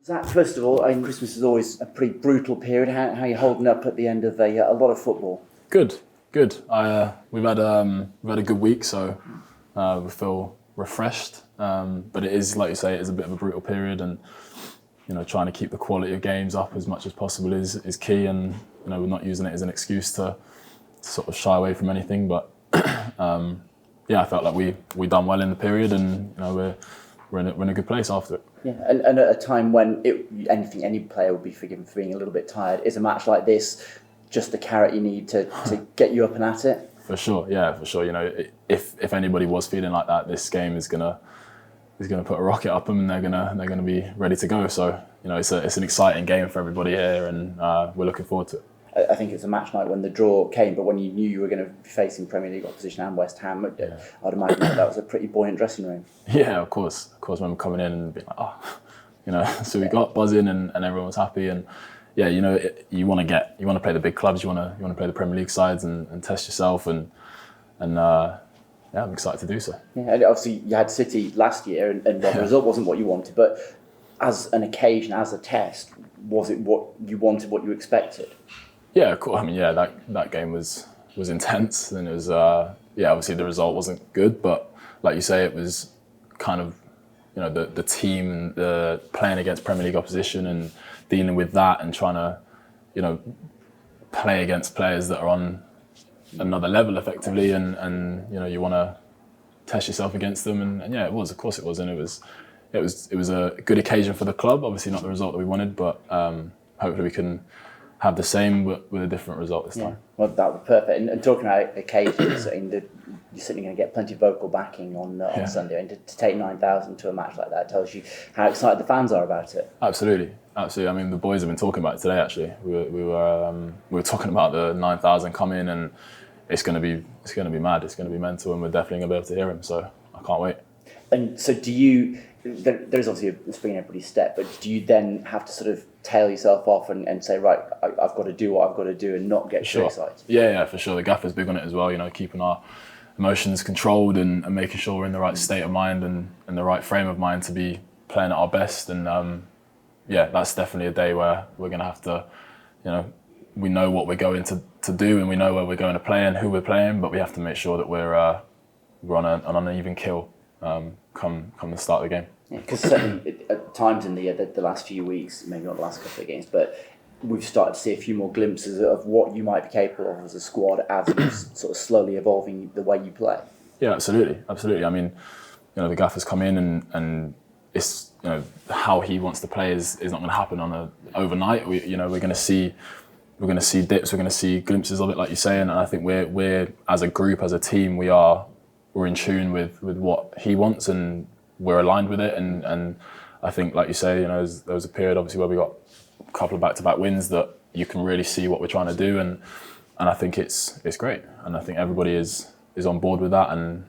Zach, first of all, Christmas is always a pretty brutal period. How are you holding up at the end of a lot of football? Good. We've had a good week, so we feel refreshed. But it is, like you say, it is a bit of a brutal period, and trying to keep the quality of games up as much as possible is key. And we're not using it as an excuse to sort of shy away from anything. But I felt like we done well in the period, and we're in a good place after it. Yeah, and at a time when any player would be forgiven for being a little bit tired, is a match like this just the carrot you need to get you up and at it? For sure, yeah, for sure. If anybody was feeling like that, this game is gonna put a rocket up them, and they're gonna be ready to go. So it's an exciting game for everybody here, and we're looking forward to it. I think it's a match night when the draw came, but when you knew you were going to be facing Premier League opposition and West Ham, I'd imagine that was a pretty buoyant dressing room. Yeah, of course. I remember coming in and being like, so we got buzzing and everyone was happy. And yeah, you want to play the big clubs, you want to play the Premier League sides and test yourself, and I'm excited to do so. Yeah, and obviously you had City last year, and the result wasn't what you wanted, but as an occasion, as a test, was it what you wanted, what you expected? Yeah, cool. I mean, that game was intense, and it was obviously the result wasn't good, but like you say, it was kind of the team, the playing against Premier League opposition and dealing with that, and trying to play against players that are on another level effectively, and you want to test yourself against them, and it was, of course it was, and it was a good occasion for the club. Obviously not the result that we wanted, but hopefully we can have the same with a different result this time. Well, that would be perfect. And talking about occasions, you're certainly going to get plenty of vocal backing on Sunday. And to take 9,000 to a match like that tells you how excited the fans are about it. Absolutely. I mean, the boys have been talking about it today. Actually, we were talking about the 9,000 coming, and it's going to be mad. It's going to be mental, and we're definitely going to be able to hear him. So I can't wait. And so, do you? There's obviously a spring in everybody's step, but do you then have to sort of tail yourself off and say, right, I've got to do what I've got to do and not get too excited? Yeah, for sure. The gaffer's big on it as well. Keeping our emotions controlled and making sure we're in the right state of mind and the right frame of mind to be playing at our best. And that's definitely a day where we're going to have to, we know what we're going to do, and we know where we're going to play and who we're playing, but we have to make sure that we're on an even keel come the start of the game. Because certainly at times in the last few weeks, maybe not the last couple of games, but we've started to see a few more glimpses of what you might be capable of as a squad as you're sort of slowly evolving the way you play. Yeah, absolutely. I mean, the gaffer's come in and it's how he wants to play is not going to happen on overnight. We're going to see dips, we're going to see glimpses of it, like you say, and I think we're as a group, as a team, we're in tune with what he wants, and we're aligned with it, and I think, like you say, there was a period obviously where we got a couple of back-to-back wins that you can really see what we're trying to do, and I think it's great, and I think everybody is on board with that, and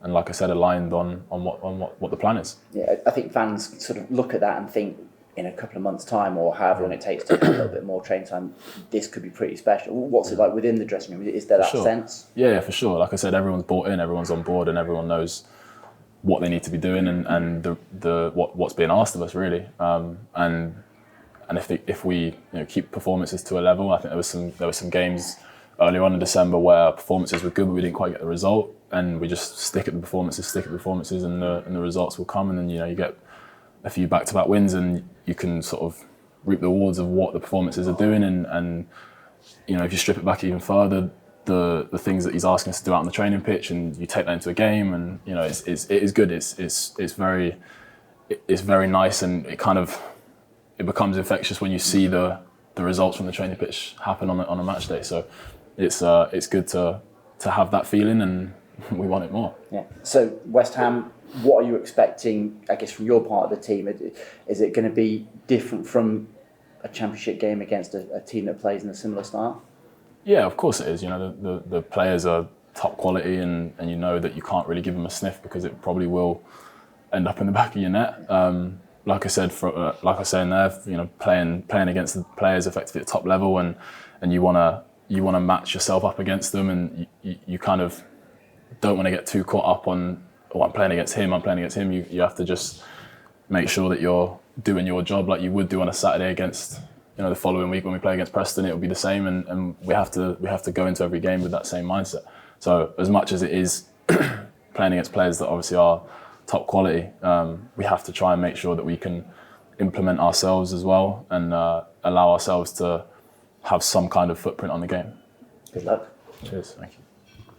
like I said, aligned on what the plan is. Yeah, I think fans sort of look at that and think, in a couple of months' time, or however long it takes to have a little bit more training time, this could be pretty special. What's it like within the dressing room? Is there that sense? Yeah, for sure. Like I said, everyone's bought in, everyone's on board, and everyone knows what they need to be doing and what's being asked of us, really. And if we keep performances to a level, I think there were some games earlier on in December where performances were good, but we didn't quite get the result, and we just stick at the performances, and the results will come, and then you get a few back-to-back wins, and you can sort of reap the rewards of what the performances are doing, and if you strip it back even further, the things that he's asking us to do out on the training pitch, and you take that into a game, and it is good. It's very nice, and it becomes infectious when you see the results from the training pitch happen on a match day. So it's good to have that feeling, and we want it more. Yeah. So West Ham, what are you expecting, I guess, from your part of the team? Is it going to be different from a championship game against a team that plays in a similar style? Yeah, of course it is. The players are top quality, and you know that you can't really give them a sniff because it probably will end up in the back of your net. Like I said, like I was saying there, playing against the players effectively at top level, and you want to match yourself up against them, and you kind of don't want to get too caught up on, I'm playing against him. You have to just make sure that you're doing your job like you would do on a Saturday against, the following week when we play against Preston, it will be the same, and we have to go into every game with that same mindset. So as much as it is playing against players that obviously are top quality, we have to try and make sure that we can implement ourselves as well and allow ourselves to have some kind of footprint on the game. Good luck. Cheers, thank you.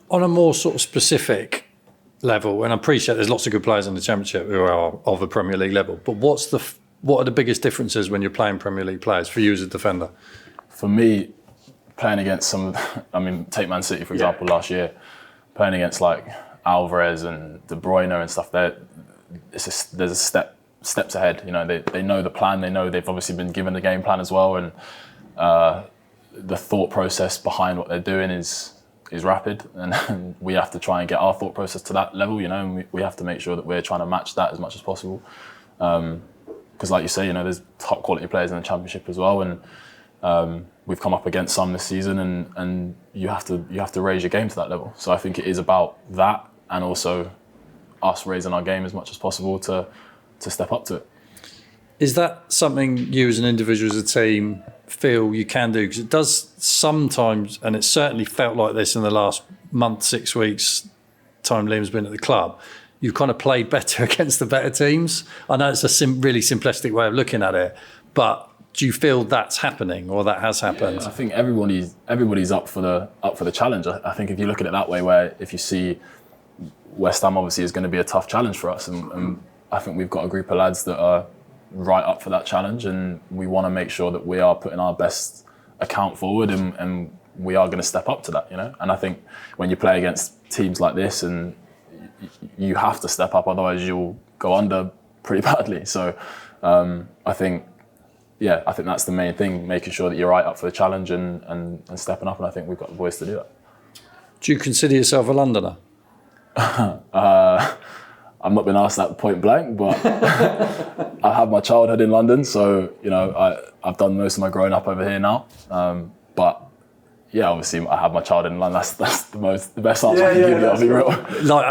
On a more sort of specific level, and I appreciate there's lots of good players in the Championship who are of the Premier League level, but what are the biggest differences when you're playing Premier League players for you as a defender? For me, playing against take Man City, for example, last year, playing against like Alvarez and De Bruyne and stuff, there's a steps ahead. They know the plan, they know they've obviously been given the game plan as well, and the thought process behind what they're doing is rapid, and we have to try and get our thought process to that level, and we have to make sure that we're trying to match that as much as possible. Because like you say, there's top quality players in the Championship as well, and we've come up against some this season, and you have to raise your game to that level. So I think it is about that, and also us raising our game as much as possible to step up to it. Is that something you as an individual, as a team, feel you can do? Because it does sometimes, and it certainly felt like this in the last month, 6 weeks, time Liam's been at the club, you've kind of played better against the better teams. I know it's a really simplistic way of looking at it, but do you feel that's happening, or that has happened? Yeah, I think everybody's up for the challenge. I think if you look at it that way, where if you see West Ham obviously is going to be a tough challenge for us, and I think we've got a group of lads that are right up for that challenge, and we want to make sure that we are putting our best account forward, and we are going to step up to that, And I think when you play against teams like this, and you have to step up, otherwise you'll go under pretty badly. So I think that's the main thing, making sure that you're right up for the challenge and stepping up, and I think we've got the boys to do that. Do you consider yourself a Londoner? I've not been asked that point blank, but I had my childhood in London, so I've done most of my growing up over here now. But yeah, obviously I had my childhood in London. That's the best answer I can give you. I'll be real.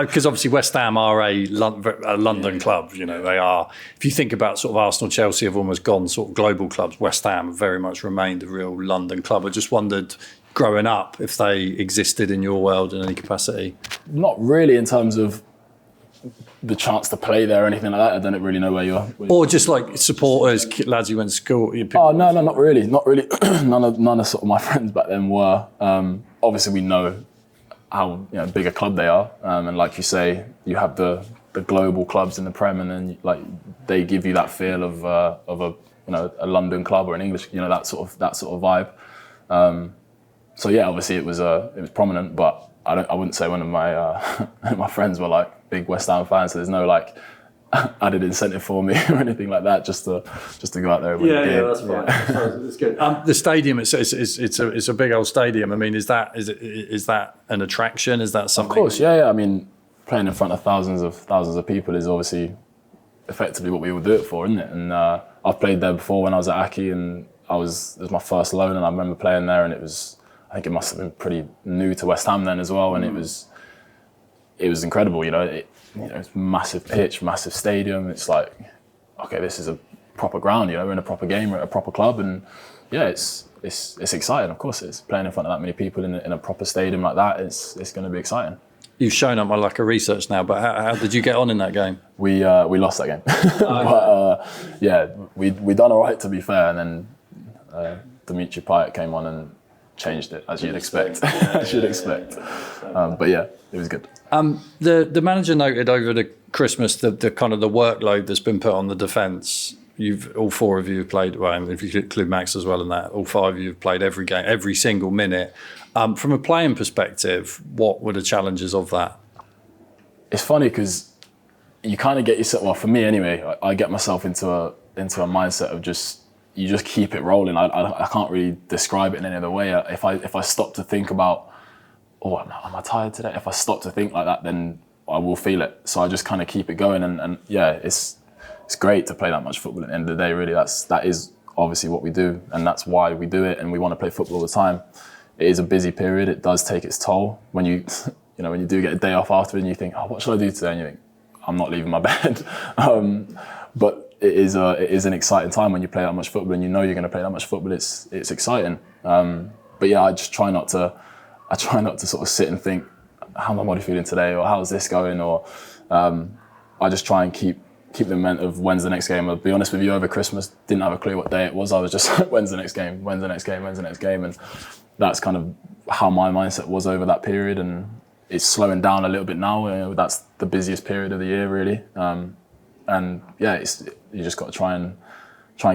Because obviously West Ham are a London club. They are. If you think about sort of Arsenal, Chelsea have almost gone sort of global clubs. West Ham have very much remained a real London club. I just wondered, growing up, if they existed in your world in any capacity. Not really, in terms of the chance to play there or anything like that. I don't really know where you are. Or just like supporters, lads you went to school. Oh no, not really. none of sort of my friends back then were. Obviously, we know how big a club they are, and like you say, you have the global clubs in the Prem, and then like they give you that feel of a London club or an English, that sort of vibe. So yeah, obviously it was prominent, but I wouldn't say one of my friends were like big West Ham fans. So there's no like added incentive for me or anything like that, just to go out there and win the game. That's fine. That's good. The stadium, it's a big old stadium. I mean, is that an attraction? Is that something? Of course, yeah. I mean, playing in front of thousands of people is obviously effectively what we would do it for, isn't it? And I've played there before when I was at Aki, and it was my first loan, and I remember playing there, and I think it must have been pretty new to West Ham then as well, and it was incredible. It's massive pitch, massive stadium. It's like, okay, this is a proper ground. We're in a proper game, we're at a proper club, and yeah, it's exciting. Of course, it's playing in front of that many people in a proper stadium like that. It's going to be exciting. You've shown up my lack of research now, but how did you get on in that game? We lost that game, but yeah, we done all right, to be fair, and then Dimitri Payet came on and changed it, as you'd expect. But yeah, it was good. The manager noted over the Christmas the kind of the workload that's been put on the defence. All four of you have played, well, if you include Max as well in that, all five of you have played every game, every single minute. From a playing perspective, what were the challenges of that? It's funny because you kind of get yourself, well, for me anyway, I get myself into a mindset of you just keep it rolling. I can't really describe it in any other way. If I stop to think about, am I tired today? If I stop to think like that, then I will feel it. So I just kind of keep it going, and yeah, it's great to play that much football. At the end of the day, really, that is obviously what we do, and that's why we do it, and we want to play football all the time. It is a busy period. It does take its toll when you do get a day off after, and you think, what should I do today? And you think, I'm not leaving my bed. But it is an exciting time when you play that much football and you know you're going to play that much football. It's exciting. But yeah, I try not to sort of sit and think, how my body feeling today, or how's this going, or I just try and keep the momentum of when's the next game. I'll be honest with you, over Christmas, didn't have a clue what day it was. I was just like, when's the next game, when's the next game, when's the next game, and that's kind of how my mindset was over that period. And it's slowing down a little bit now. You know, that's the busiest period of the year, really. And yeah, you just got to try and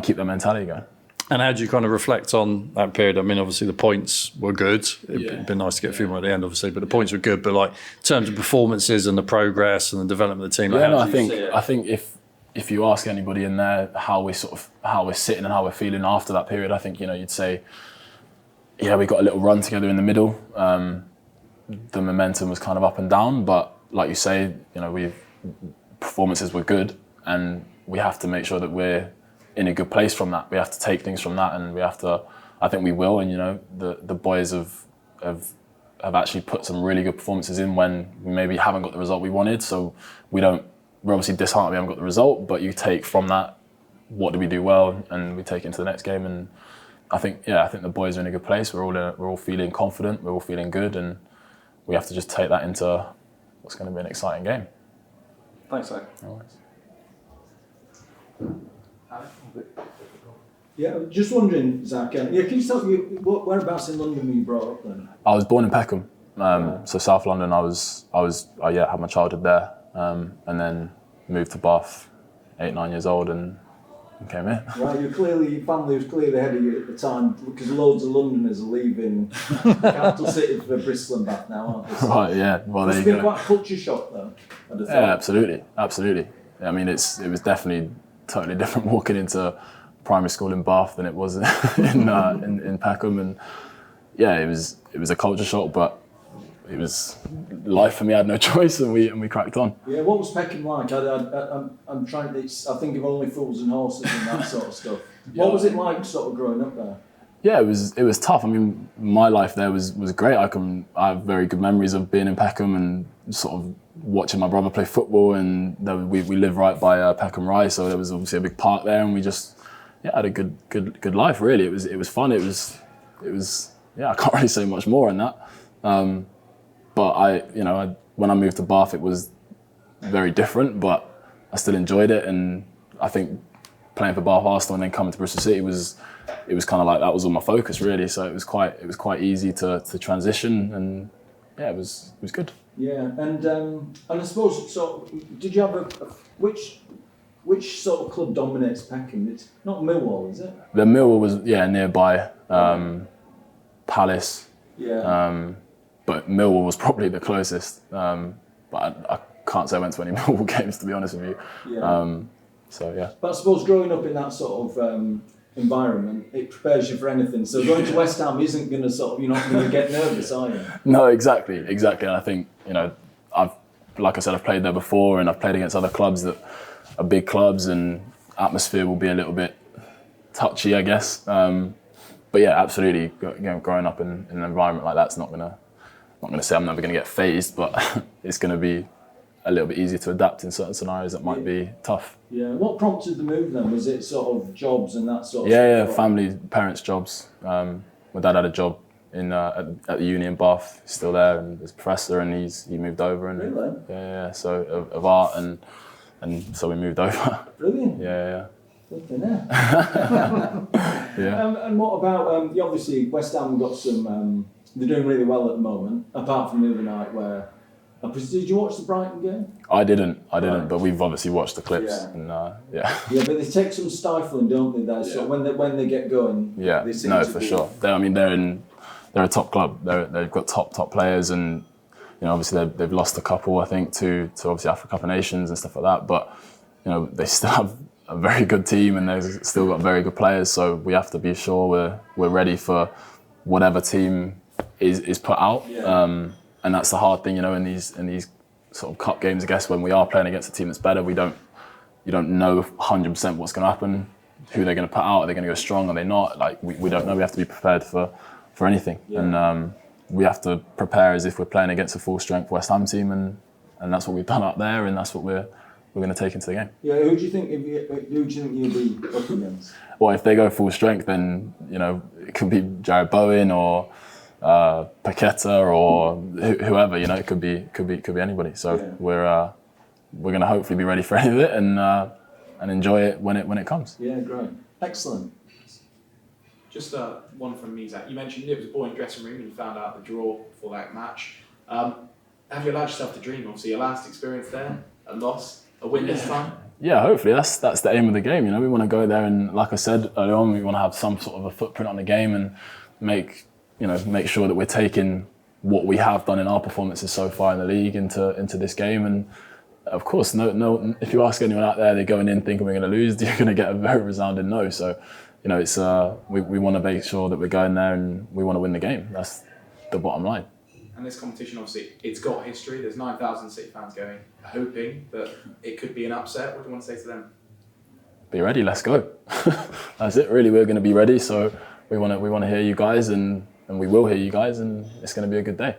keep that mentality going. And how do you kind of reflect on that period? I mean, obviously the points were good. It'd been nice to get a few more at the end, obviously, but the points were good. But like in terms of performances and the progress and the development of the team, I think if you ask anybody in there how we're sitting and how we're feeling after that period, I think, you know, you'd say, yeah, we got a little run together in the middle. The momentum was kind of up and down, but like you say, you know, performances were good, and we have to make sure that we're in a good place from that. We have to take things from that, and I think we will. And you know, the boys have actually put some really good performances in when we maybe haven't got the result we wanted. So we're obviously disheartened we haven't got the result, but you take from that, what do we do well, and we take it into the next game. And I think the boys are in a good place. We're all feeling confident. We're all feeling good, and we have to just take that into what's going to be an exciting game. Thanks, Zak. No worries. Yeah, just wondering, Zak. Can you tell me whereabouts in London were you brought up then? I was born in Peckham, so South London. I had my childhood there, and then moved to Bath, 8-9 years old, and came here. Right, your family was clearly ahead of you at the time, because loads of Londoners are leaving capital city for Bristol and Bath now, aren't they? So Right, yeah. Well, there you go. It's been quite a culture shock, though. Yeah, absolutely. I mean, it was definitely totally different walking into primary school in Bath than it was in Peckham, and yeah, it was a culture shock, but it was life for me. I had no choice, and we cracked on. Yeah, what was Peckham like? I'm trying to. I think of Only Fools and Horses and that sort of stuff. What was it like, sort of growing up there? Yeah, it was tough. I mean, my life there was great. I have very good memories of being in Peckham and sort of watching my brother play football, and we live right by Peckham Rise, so there was obviously a big park there, and we just had a good life. Really, it was fun. It was I can't really say much more on that. But when I moved to Bath, it was very different, but I still enjoyed it, and I think playing for Bath Arsenal and then coming to Bristol City was kind of like that was all my focus really. So it was quite easy to transition, and yeah, it was good. Yeah, and I suppose, so did you have which sort of club dominates Peckham? It's not Millwall, is it? The Millwall was nearby, Palace. Yeah. But Millwall was probably the closest. But I can't say I went to any Millwall games, to be honest with you. Yeah. So yeah. But I suppose growing up in that sort of environment, it prepares you for anything. So going to West Ham isn't going to you're not going to get nervous, are you? No, exactly. And I think, like I said, I've played there before, and I've played against other clubs that are big clubs, and atmosphere will be a little bit touchy, I guess. But yeah, absolutely. Growing up in an environment like that's not going to say I'm never going to get fazed, but it's going to be a little bit easier to adapt in certain scenarios that might be tough. Yeah. What prompted the move then? Was it sort of jobs and that sort of stuff? Yeah, family, parents' jobs. My dad had a job at the uni in Bath. He's still there, and he's a professor, and he moved over. And really? Yeah. So of art, and so we moved over. Brilliant. Yeah. Flipping hell. Yeah. And what about obviously West Ham got some. They're doing really well at the moment, apart from the other night where. Did you watch the Brighton game? I didn't, Right. But we've obviously watched the clips. Yeah. And Yeah, but they take some stifling, don't they? There, so when they get going. Yeah. They seem No, to for be... sure. They're a top club. They've got top players, and obviously they've lost a couple, I think, to obviously Africa Cup of Nations and stuff like that. But they still have a very good team, and they've still got very good players. So we have to be sure we're ready for whatever team is put out. Yeah. And that's the hard thing, in these sort of cup games, I guess, when we are playing against a team that's better, you don't know 100% what's going to happen, who they're going to put out, are they going to go strong, are they not? Like, we don't know, we have to be prepared for anything. Yeah. And we have to prepare as if we're playing against a full-strength West Ham team, and that's what we've done up there, and that's what we're take into the game. Yeah, who do you think you'll be up against? Well, if they go full strength, then it could be Jared Bowen or Paqueta or whoever. It could be anybody. So we're going to hopefully be ready for any of it and enjoy it when it comes. Yeah, great, excellent. Just one from me, Zach. You mentioned it was a buoyant dressing room and you found out the draw for that match. Have you allowed yourself to dream? Obviously, your last experience there, a loss, a win this time. Yeah, hopefully that's the aim of the game. We want to go there and, like I said earlier on, we want to have some sort of a footprint on the game and make sure that we're taking what we have done in our performances so far in the league into this game. And of course, no. If you ask anyone out there, they're going in thinking we're going to lose, you're going to get a very resounding no. So, it's we want to make sure that we're going there and we want to win the game. That's the bottom line. And this competition, obviously, it's got history. There's 9,000 City fans going, hoping that it could be an upset. What do you want to say to them? Be ready. Let's go. That's it. Really, we're going to be ready. So we want to hear you guys, and we will hear you guys, and it's going to be a good day.